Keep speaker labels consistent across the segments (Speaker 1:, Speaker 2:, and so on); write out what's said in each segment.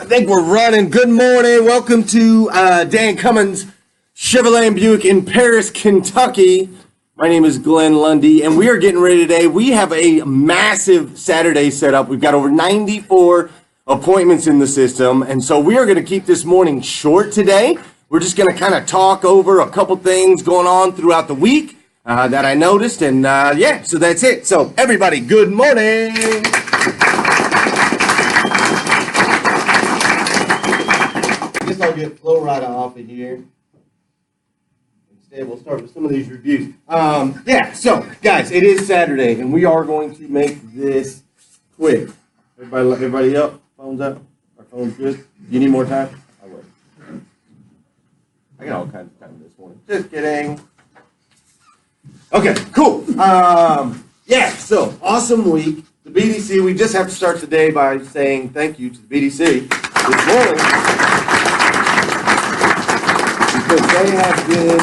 Speaker 1: I think we're running. Good morning. Welcome to Dan Cummins Chevrolet and Buick in Paris, Kentucky. My name is Glenn Lundy, and we are getting ready today. We have a massive Saturday set up. We've got over 94 appointments in the system, and so we are going to keep this morning short today. We're just going to kind of talk over a couple things going on throughout the week that I noticed, and yeah, so that's it. So everybody, good morning. I'll get Flo Rida off of here. Instead, we'll start with some of these reviews. Yeah, so guys, it is Saturday, and we are going to make this quick. Everybody up? Phones up? Our phone's good? You need more time? I will. I got all kinds of time this morning. Just kidding. Okay, cool. Yeah, so awesome week. The BDC, we just have to start the day by saying thank you to the BDC this morning. Because they have been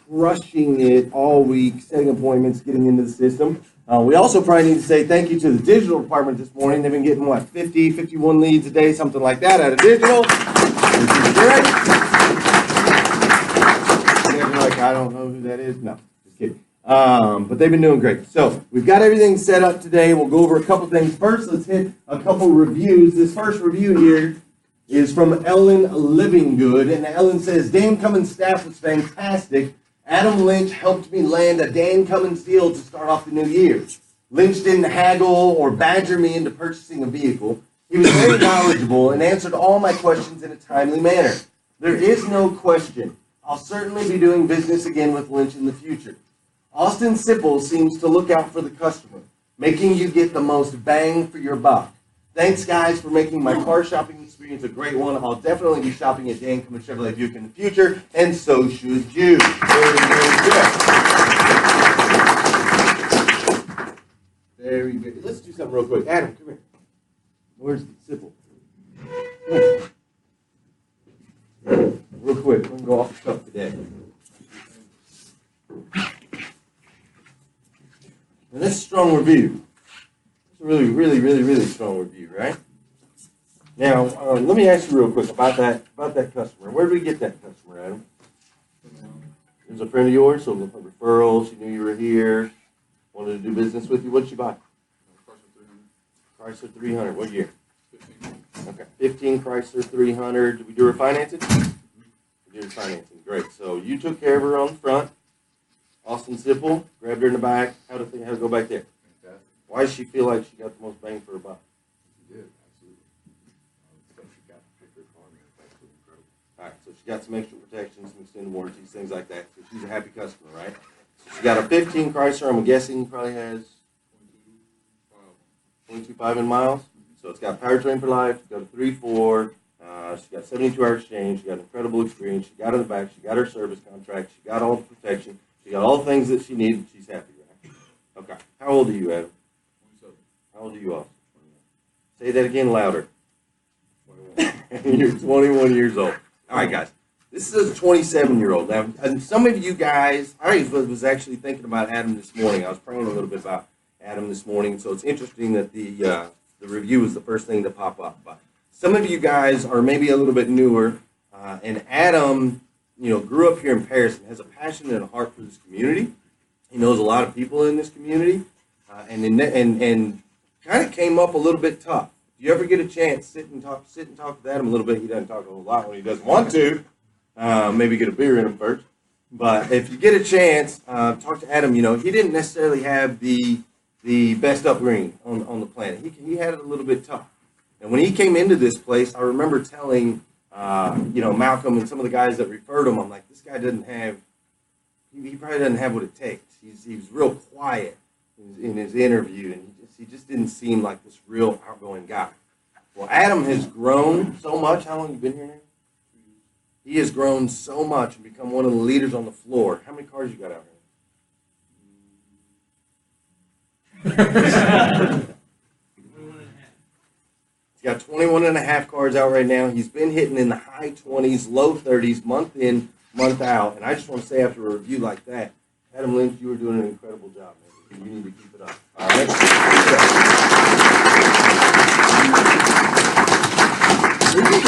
Speaker 1: crushing it all week, setting appointments, getting into the system. We also probably need to say thank you to the digital department this morning. They've been getting, 50, 51 leads a day, something like that out of digital. Which is great. They're like, I don't know who that is. No, just kidding. But they've been doing great. So we've got everything set up today. We'll go over a couple things. First, let's hit a couple reviews. This first review here is from Ellen Livinggood, and Ellen says, Dan Cummins' staff was fantastic. Adam Lynch helped me land a Dan Cummins deal to start off the new year. Lynch didn't haggle or badger me into purchasing a vehicle. He was very knowledgeable and answered all my questions in a timely manner. There is no question. I'll certainly be doing business again with Lynch in the future. Austin Sipple seems to look out for the customer, making you get the most bang for your buck. Thanks, guys, for making my car shopping experience a great one. I'll definitely be shopping at Dan Cummins Chevrolet Buick in the future, and so should you. Very, very good. Very good. Let's do something real quick. Adam, come here. Where's the Sipple? Real quick. We're going to go off the cuff today. And that's a strong review. It's a really strong review, right? Now, let me ask you real quick about that customer. Where did we get that customer, Adam? It was a friend of yours, so a referral. She knew you were here, wanted to do business with you. What did she buy? Chrysler 300. What year? 15. Okay, 15 Chrysler 300. Did we do her financing? We did her financing. Great. So you took care of her on the front. Austin Sipple grabbed her in the back. How did it go back there? Why does she feel like she got the most bang for her buck?
Speaker 2: She did, absolutely. She got to pick her car, man. That's absolutely incredible.
Speaker 1: All right, so she got some extra protection, some extended warranties, things like that. So she's a happy customer, right? So she got a 15 Chrysler. I'm guessing probably has 22.5 in miles. So it's got powertrain for life. It's got a 3.4. She got 72-hour exchange. She got incredible experience. She got in the back. She got her service contract. She got all the protection. She got all the things that she needed. She's happy, right? Okay. How old are you, Adam? How old are you, Austin? Say that again louder. 21. You're 21 years old. All right, guys. This is a 27-year-old. Now, and some of you guys, I was actually thinking about Adam this morning. I was praying a little bit about Adam this morning, so it's interesting that the review is the first thing to pop up. But some of you guys are maybe a little bit newer, and Adam, grew up here in Paris and has a passion and a heart for this community. He knows a lot of people in this community, and kind of came up a little bit tough. If you ever get a chance, sit and talk with Adam a little bit. He doesn't talk a whole lot when he doesn't want to. Maybe get a beer in him first. But if you get a chance, talk to Adam. He didn't necessarily have the best upbringing on the planet. He had it a little bit tough. And when he came into this place, I remember telling Malcolm and some of the guys that referred him, I'm like, this guy doesn't have. He probably doesn't have what it takes. He's real quiet in his interview, and he just didn't seem like this real outgoing guy. Well, Adam has grown so much. How long have you been here now? He has grown so much and become one of the leaders on the floor. How many cars you got out here? He's got 21 and a half cars out right now. He's been hitting in the high 20s, low 30s, month in, month out. And I just want to say after a review like that, Adam Lynch, you were doing an incredible job, man. You need to keep it up. All right? Where are you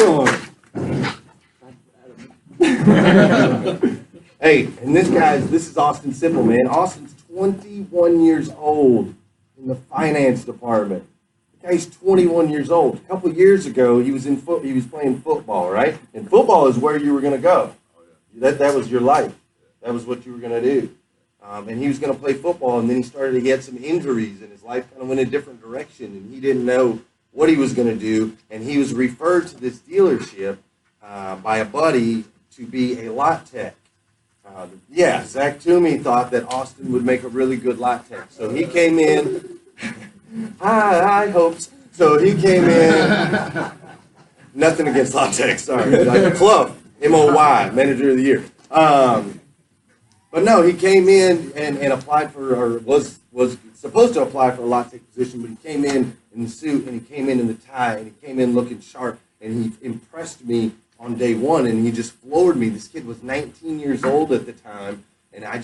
Speaker 1: Hey, and this is Austin Sipple, man. Austin's 21 years old in the finance department. The guy's 21 years old. A couple years ago, he was playing football, right? And football is where you were going to go. That was your life. That was what you were going to do. And he was going to play football, and then he had some injuries, and his life kind of went a different direction, and he didn't know what he was going to do, and he was referred to this dealership by a buddy to be a lot tech. Zach Toomey thought that Austin would make a really good lot tech. So he came in. High hopes. So he came in. Nothing against lot tech, sorry. Like Clough, MOY, Manager of the Year. But no, he came in and applied for, or was supposed to apply for a lot tech position, but he came in the suit, and he came in the tie, and he came in looking sharp, and he impressed me on day one, and he just floored me. This kid was 19 years old at the time, and I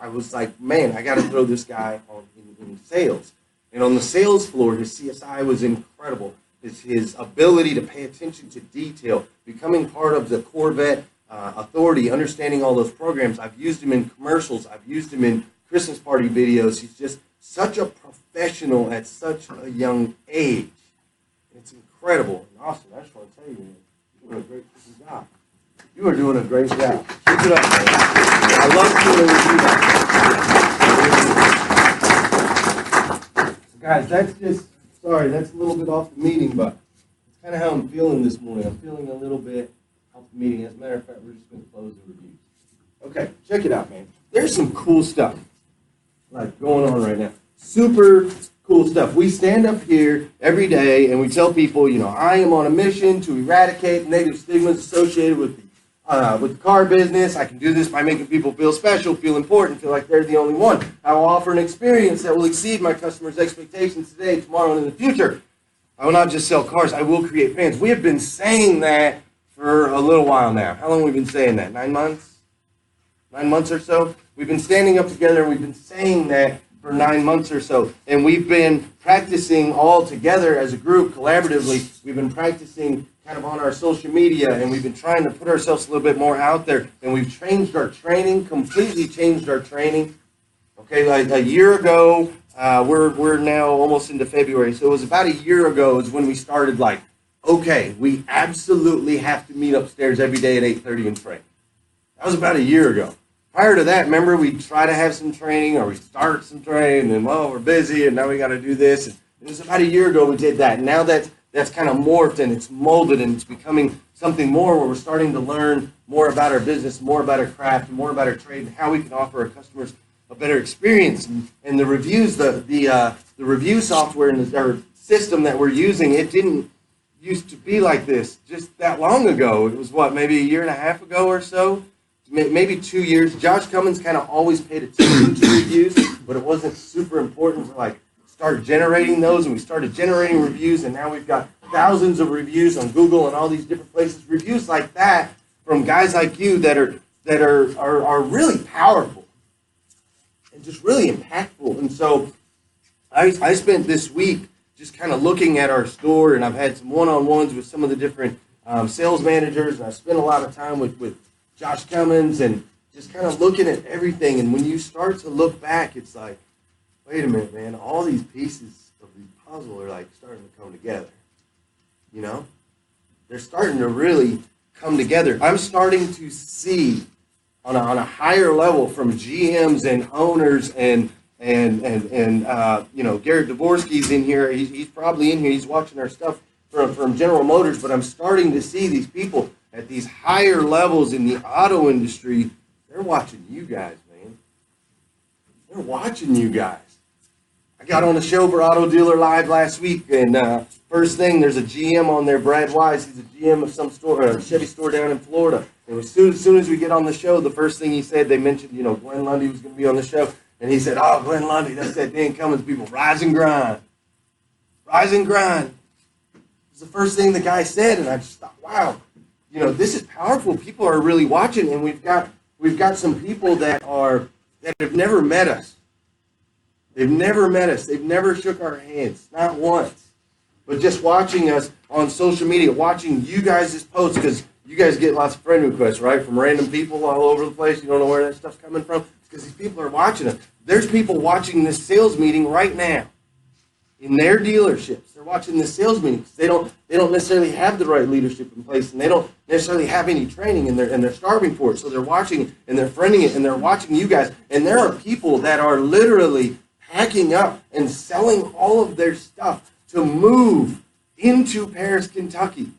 Speaker 1: was like, man, I got to throw this guy in sales. And on the sales floor, his CSI was incredible. His ability to pay attention to detail, becoming part of the Corvette authority, understanding all those programs. I've used him in commercials. I've used him in Christmas party videos. He's just such a professional at such a young age. It's incredible. And Austin, I just want to tell you, man, you're doing a great job. You are doing a great job. Keep it up, man. I love dealing with you guys. So guys, that's a little bit off the meeting, but it's kind of how I'm feeling this morning. I'm feeling a little bit off the meeting. As a matter of fact, we're just going to close the review. Okay, check it out, man. There's some cool stuff like going on right now. Super cool stuff. We stand up here every day and we tell people, I am on a mission to eradicate negative stigmas associated with the car business. I can do this by making people feel special, feel important, feel like they're the only one. I will offer an experience that will exceed my customers' expectations today, tomorrow, and in the future. I will not just sell cars. I will create fans. We have been saying that for a little while now. How long have we been saying that? 9 months? 9 months or so? We've been standing up together and we've been saying that for 9 months or so. And we've been practicing all together as a group, collaboratively. We've been practicing kind of on our social media, and we've been trying to put ourselves a little bit more out there. And we've changed our training, completely changed our training. Okay, like a year ago, we're now almost into February. So it was about a year ago is when we started okay, we absolutely have to meet upstairs every day at 8:30 and train. That was about a year ago. Prior to that, remember, we try to have some training, or we start some training, and we're busy, and now we got to do this. And it was about a year ago we did that. And now that's kind of morphed, and it's molded, and it's becoming something more where we're starting to learn more about our business, more about our craft, more about our trade, and how we can offer our customers a better experience. And the reviews, the review software and our system that we're using, it didn't used to be like this just that long ago. It was maybe a year and a half ago or so, maybe 2 years. Josh Cummins kind of always paid attention to reviews, but it wasn't super important to start generating those, and we started generating reviews, and now we've got thousands of reviews on Google and all these different places. Reviews like that from guys like you that are really powerful and just really impactful. And so I spent this week just kind of looking at our store, and I've had some one-on-ones with some of the different sales managers, and I spent a lot of time with Josh Cummins and just kind of looking at everything. And when you start to look back, it's like, wait a minute, man, all these pieces of the puzzle are starting to come together. They're starting to really come together. I'm starting to see on a higher level from GMs and owners and Garrett Dvorsky's in here. He's probably in here. He's watching our stuff from General Motors. But I'm starting to see these people at these higher levels in the auto industry. They're watching you guys, man. They're watching you guys. I got on a show for Auto Dealer Live last week, and first thing, there's a GM on there, Brad Wise. He's a GM of some store, a Chevy store down in Florida. And as soon as we get on the show, the first thing he said, they mentioned, Glenn Lundy was going to be on the show. And he said, oh, Glenn Lundy, that's that Dan Cummins people. Rise and grind. Rise and grind. It was the first thing the guy said, and I just thought, wow, this is powerful. People are really watching, and we've got some people that have never met us. They've never met us. They've never shook our hands, not once. But just watching us on social media, watching you guys' posts, because You guys get lots of friend requests, right, from random people all over the place. You don't know where that stuff's coming from. It's because these people are watching us. There's people watching this sales meeting right now in their dealerships. They're watching this sales meeting because they don't necessarily have the right leadership in place, and they don't necessarily have any training, and they're starving for it. So they're watching it, and they're friending it, and they're watching you guys. And there are people that are literally packing up and selling all of their stuff to move into Paris, Kentucky.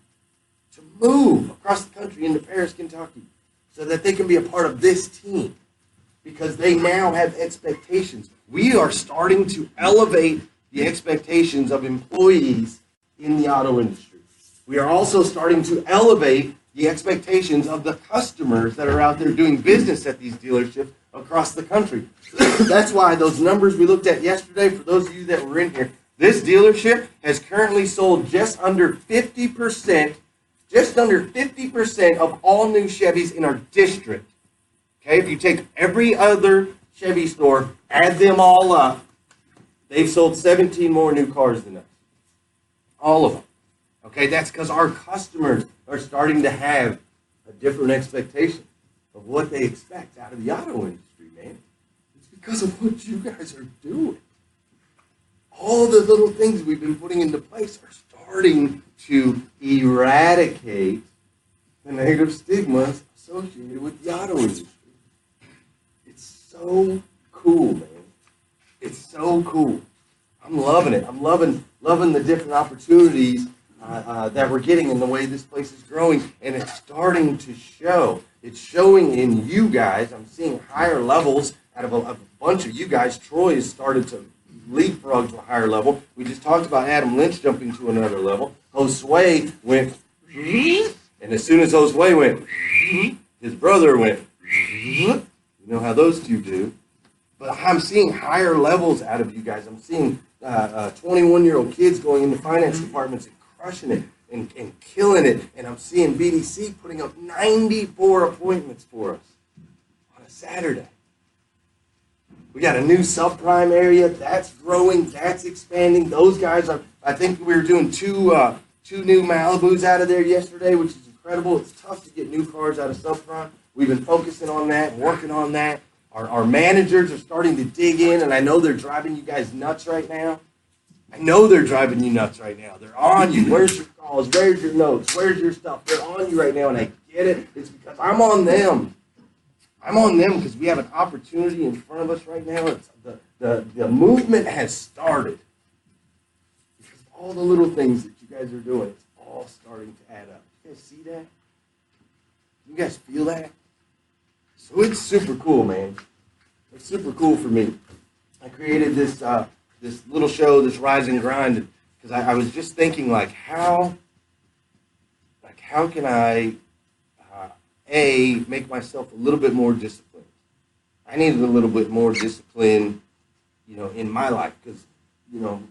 Speaker 1: To move across the country into Paris, Kentucky, so that they can be a part of this team, because they now have expectations. We are starting to elevate the expectations of employees in the auto industry. We are also starting to elevate the expectations of the customers that are out there doing business at these dealerships across the country. That's why those numbers we looked at yesterday, for those of you that were in here, this dealership has currently sold just under 50% of all new Chevys in our district. Okay, if you take every other Chevy store, add them all up, they've sold 17 more new cars than us. All of them. Okay, that's because our customers are starting to have a different expectation of what they expect out of the auto industry, man. It's because of what you guys are doing. All the little things we've been putting into place are starting to eradicate the negative stigmas associated with the auto industry. It's so cool, man. It's so cool. I'm loving it. I'm loving the different opportunities that we're getting and the way this place is growing, and it's starting to show. It's showing in you guys. I'm seeing higher levels out of a bunch of you guys. Troy has started to leapfrog to a higher level. We just talked about Adam Lynch jumping to another level. Josue went, and as soon as Josue went, his brother went. You know how those two do. But I'm seeing higher levels out of you guys. I'm seeing 21-year-old kids going into finance departments and crushing it and killing it. And I'm seeing BDC putting up 94 appointments for us on a Saturday. We got a new subprime area that's growing, that's expanding. Those guys are. I think we were doing two new Malibus out of there yesterday, which is incredible. It's tough to get new cars out of subprime. We've been focusing on that, working on that. Our managers are starting to dig in, and I know they're driving you guys nuts right now. I know they're driving you nuts right now. They're on you. Where's your calls? Where's your notes? Where's your stuff? They're on you right now, and I get it. It's because I'm on them. I'm on them because we have an opportunity in front of us right now. It's the movement has started. Because all the little things that you guys are doing, it's all starting to add up. You guys see that? You guys feel that? So it's super cool, man. It's super cool for me. I created this this little show, this Rise and Grind, because I was just thinking, how can I make myself a little bit more disciplined? I needed a little bit more discipline, in my life, because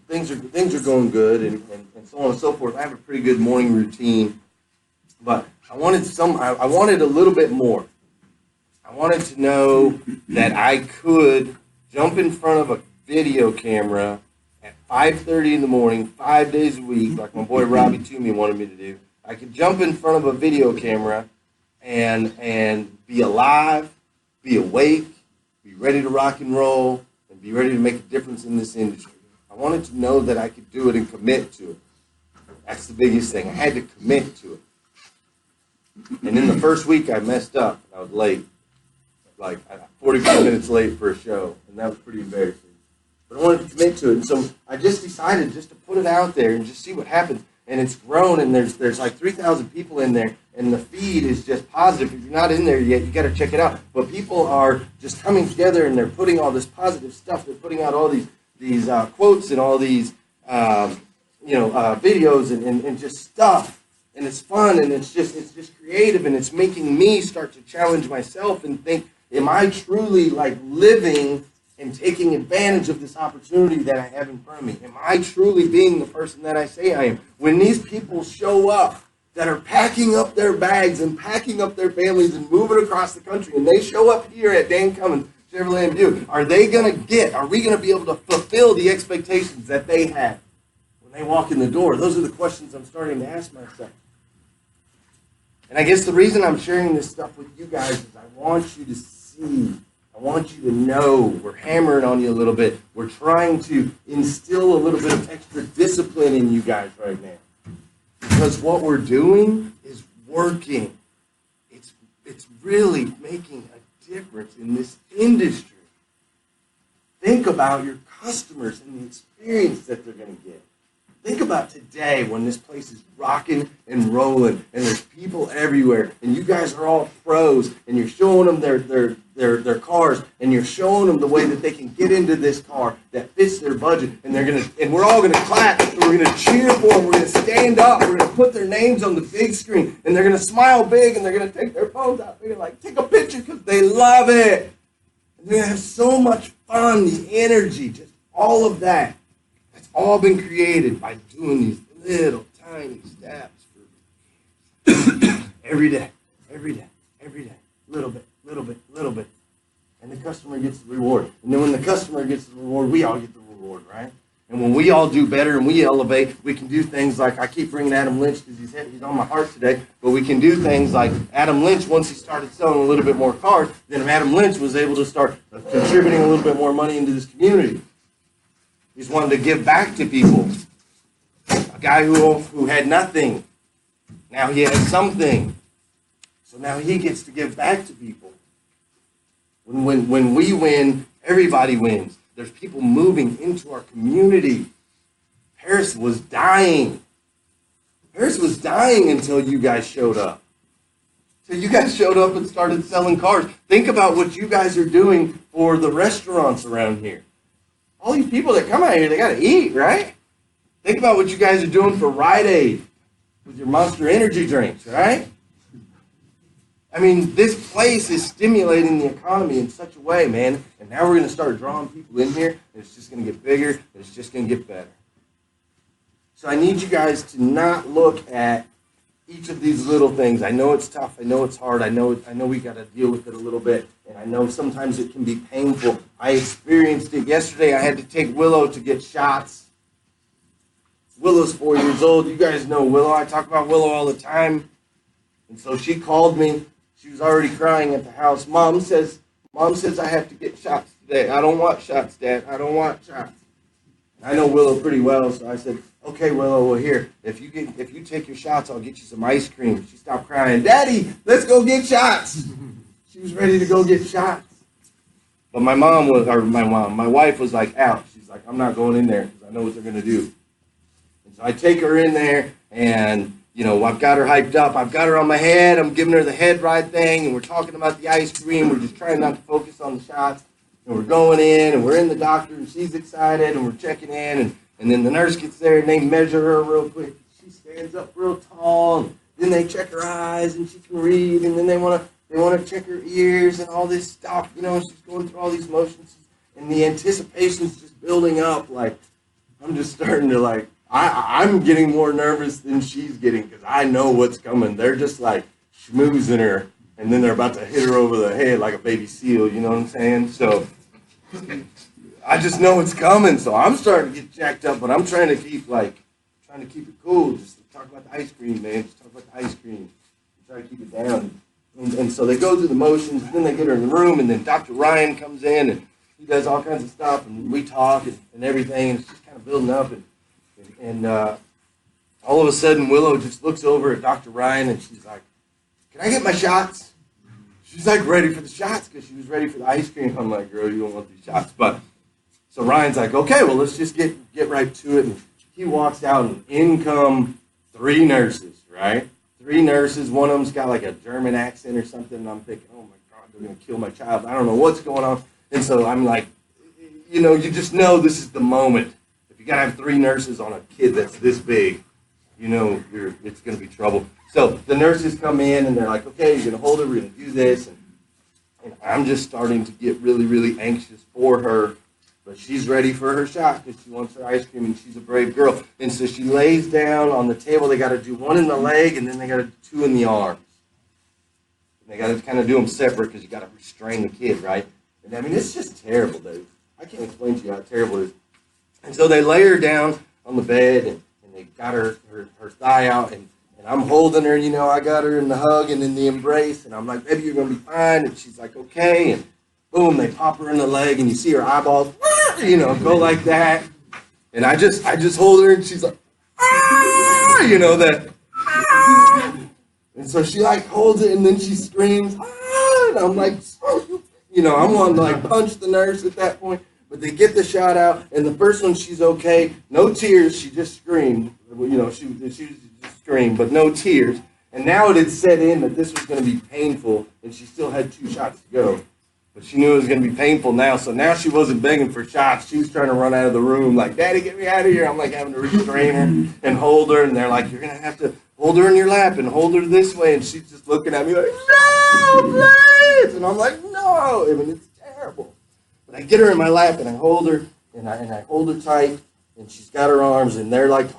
Speaker 1: things are going good and so on and so forth. I have a pretty good morning routine, but I wanted a little bit more. I wanted to know that I could jump in front of a video camera at 5:30 in the morning, 5 days a week, like my boy Robbie Toomey wanted me to do. I could jump in front of a video camera and be alive, be awake, be ready to rock and roll, and be ready to make a difference in this industry. I wanted to know that I could do it and commit to it. That's the biggest thing. I had to commit to it. And in the first week, I messed up. I was late. 45 minutes late for a show, and that was pretty embarrassing. But I wanted to commit to it, and so I just decided just to put it out there and just see what happens. And it's grown, and there's like 3,000 people in there, and the feed is just positive. If you're not in there yet, you got to check it out. But people are just coming together, and they're putting all this positive stuff. They're putting out all these quotes and all these videos and just stuff. And it's fun, and it's just creative, and it's making me start to challenge myself and think, am I truly living and taking advantage of this opportunity that I have in front of me? Am I truly being the person that I say I am? When these people show up that are packing up their bags and packing up their families and moving across the country, and they show up here at Dan Cummins Chevrolet and Buick, are we going to be able to fulfill the expectations that they have when they walk in the door? Those are the questions I'm starting to ask myself. And I guess the reason I'm sharing this stuff with you guys is I want you to see, I want you to know, we're hammering on you a little bit. We're trying to instill a little bit of extra discipline in you guys right now. Because what we're doing is working. It's really making a difference in this industry. Think about your customers and the experience that they're going to get. Think about today when this place is rocking and rolling and there's people everywhere and you guys are all pros and you're showing them their cars and you're showing them the way that they can get into this car that fits their budget and we're all gonna clap and we're gonna cheer for them, we're gonna stand up, we're gonna put their names on the big screen and they're gonna smile big and they're gonna take their phones out, they're gonna like take a picture because they love it. And they're gonna have so much fun, the energy, just all of that. It's all been created by doing these little tiny steps for every day, little bit. And the customer gets the reward. And then when the customer gets the reward, we all get the reward, right? And when we all do better and we elevate, we can do things like, I keep bringing Adam Lynch because he's on my heart today, but we can do things like Adam Lynch, once he started selling a little bit more cars, then Adam Lynch was able to start contributing a little bit more money into this community. He's wanted to give back to people. A guy who had nothing, now he has something. So now he gets to give back to people. When we win, everybody wins. There's people moving into our community. Paris was dying. Paris was dying until you guys showed up. Till you guys showed up and started selling cars. Think about what you guys are doing for the restaurants around here. All these people that come out here, they got to eat, right? Think about what you guys are doing for Rite Aid with your Monster Energy drinks, right? I mean, this place is stimulating the economy in such a way, man. And now we're going to start drawing people in here, and it's just going to get bigger, and it's just going to get better. So I need you guys to not look at each of these little things. I know it's tough. I know it's hard. I know we got to deal with it a little bit. And I know sometimes it can be painful. I experienced it yesterday. I had to take Willow to get shots. Willow's 4 years old. You guys know Willow. I talk about Willow all the time. And so she called me. She was already crying at the house. Mom says I have to get shots today. I don't want shots, Dad. I don't want shots. I know Willow pretty well, so I said, okay, Willow, well, here, if you take your shots, I'll get you some ice cream. She stopped crying. Daddy, let's go get shots. She was ready to go get shots. But my wife was like out. She's like, I'm not going in there because I know what they're going to do. And so I take her in there, and I've got her hyped up. I've got her on my head. I'm giving her the head ride thing, and we're talking about the ice cream. We're just trying not to focus on the shots. And we're going in, and we're in the doctor, and she's excited, and we're checking in, and then the nurse gets there, and they measure her real quick. She stands up real tall, and then they check her eyes, and she can read, and then they want to check her ears and all this stuff. She's going through all these motions, and the anticipation's just building up. Like, I'm just starting to, I'm getting more nervous than she's getting because I know what's coming. They're just, schmoozing her, and then they're about to hit her over the head like a baby seal, you know what I'm saying? So I just know it's coming, so I'm starting to get jacked up, but I'm trying to keep it cool. Just talk about the ice cream, man. Just talk about the ice cream. Try to keep it down. And so they go through the motions, and then they get her in the room, and then Dr. Ryan comes in, and he does all kinds of stuff, and we talk and everything, and it's just kind of building up, and all of a sudden Willow just looks over at Dr. Ryan, and she's like, can I get my shots? She's ready for the shots because she was ready for the ice cream. I'm like, girl, you don't want these shots. But so Ryan's like, okay, well, let's just get right to it. And he walks out, and in come 3 nurses, right? 3 nurses. One of them's got a German accent or something. And I'm thinking, oh, my God, they're going to kill my child. I don't know what's going on. And so I'm like, you just know this is the moment. If you got to have 3 nurses on a kid that's this big, it's going to be trouble. So the nurses come in, and they're like, okay, you're going to hold her, we're going to do this. And I'm just starting to get really, really anxious for her. But she's ready for her shot because she wants her ice cream, and she's a brave girl. And so she lays down on the table. They got to do 1 in the leg, and then they got to do 2 in the arms. And they got to kind of do them separate because you got to restrain the kid, right? And I mean, it's just terrible, dude. I can't explain to you how terrible it is. And so they lay her down on the bed, and they got her thigh out, and I'm holding her, I got her in the hug and in the embrace, and I'm like, baby, you're gonna be fine. And she's like, okay. And boom, they pop her in the leg, and you see her eyeballs, go like that. And I just hold her, and she's like, that. And so she like holds it, and then she screams, and I'm like, I'm wanting to like punch the nurse at that point. But they get the shot out, and the first one, she's okay. No tears. She just screamed. She just screamed, but no tears. And now it had set in that this was going to be painful, and she still had 2 shots to go. But she knew it was going to be painful now, so now she wasn't begging for shots. She was trying to run out of the room, like, Daddy, get me out of here. I'm like having to restrain her and hold her, and they're like, you're going to have to hold her in your lap and hold her this way. And she's just looking at me like, no, please. And I'm like, no. I mean, it's terrible. But I get her in my lap, and I hold her, and I hold her tight, and she's got her arms, and they're like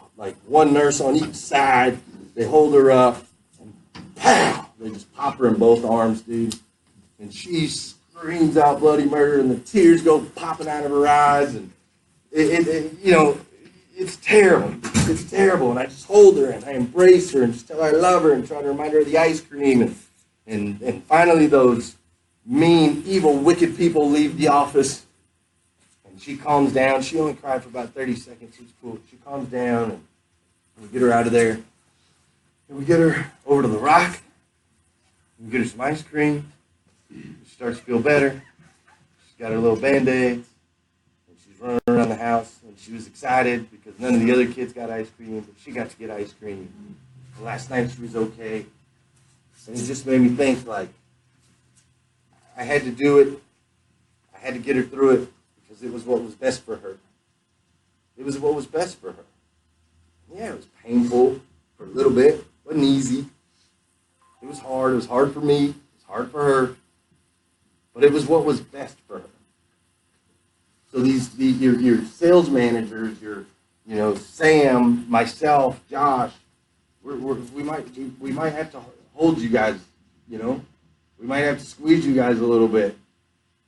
Speaker 1: one nurse on each side. They hold her up, and pow! They just pop her in both arms, dude. And she screams out bloody murder, and the tears go popping out of her eyes, and it's terrible. It's terrible. And I just hold her, and I embrace her, and just tell her I love her, and try to remind her of the ice cream, and finally those mean, evil, wicked people leave the office, and she calms down. She only cried for about 30 seconds. It's cool. She calms down, and we get her out of there, and we get her over to the Rock. We get her some ice cream. She starts to feel better. She's got her little Band-Aids, and she's running around the house, and she was excited because none of the other kids got ice cream, but she got to get ice cream. And last night she was okay, and it just made me think, like, I had to do it. I had to get her through it because it was what was best for her. It was what was best for her. Yeah, it was painful for a little bit. It wasn't easy. It was hard. It was hard for me. It was hard for her. But it was what was best for her. So your sales managers, Sam, myself, Josh, we might have to hold you guys, We might have to squeeze you guys a little bit.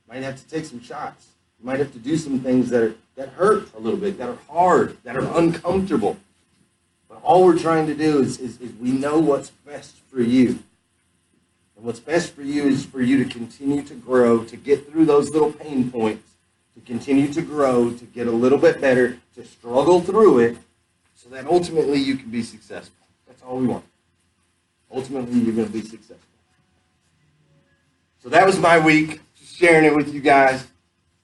Speaker 1: Might have to take some shots. You might have to do some things that hurt a little bit, that are hard, that are uncomfortable. But all we're trying to do is we know what's best for you. And what's best for you is for you to continue to grow, to get through those little pain points, to continue to grow, to get a little bit better, to struggle through it, so that ultimately you can be successful. That's all we want. Ultimately, you're going to be successful. So that was my week, just sharing it with you guys.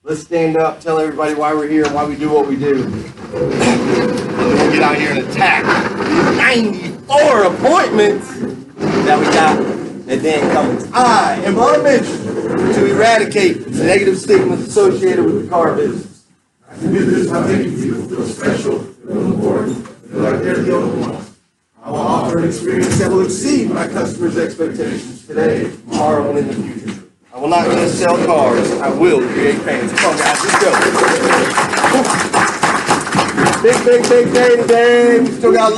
Speaker 1: Let's stand up, tell everybody why we're here and why we do what we do. We'll get out here and attack these 94 appointments that we got at Dan Cummins. I am on a mission to eradicate the negative stigmas associated with the car business.
Speaker 3: I can do this by making people feel special, feel important, feel like they're the only one. I will offer an experience that will exceed my customers' expectations today, tomorrow, and in the future.
Speaker 1: I will not just sell cars, I will create pain. Come on, guys, let's go. Big day today. We still got a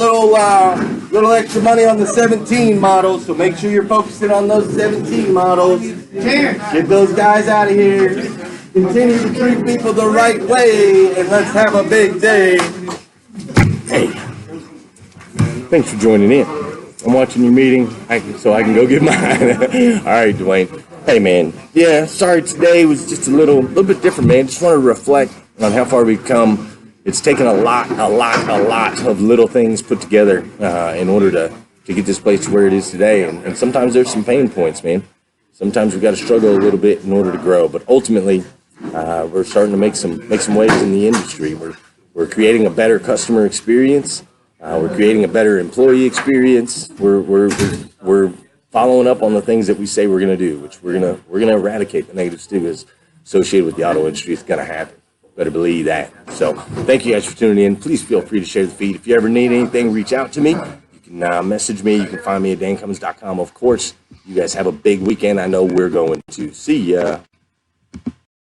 Speaker 1: little extra money on the 17 models, so make sure you're focusing on those 17 models. Get those guys out of here. Continue to treat people the right way, and let's have a big day. Hey. Thanks for joining in. I'm watching your meeting, so I can go get mine. All right, Dwayne. Hey, man. Yeah, sorry today was just a little bit different, man. Just wanted to reflect on how far we've come. It's taken a lot of little things put together in order to get this place to where it is today. And sometimes there's some pain points, man. Sometimes we've got to struggle a little bit in order to grow. But ultimately, we're starting to make some waves in the industry. We're creating a better customer experience. We're creating a better employee experience. We're following up on the things that we say we're going to do, which we're gonna eradicate the negative stigmas associated with the auto industry. It's going to happen. Better believe that. So thank you guys for tuning in. Please feel free to share the feed. If you ever need anything, reach out to me. You can message me. You can find me at dancummins.com. Of course, you guys have a big weekend. I know we're going to. See ya.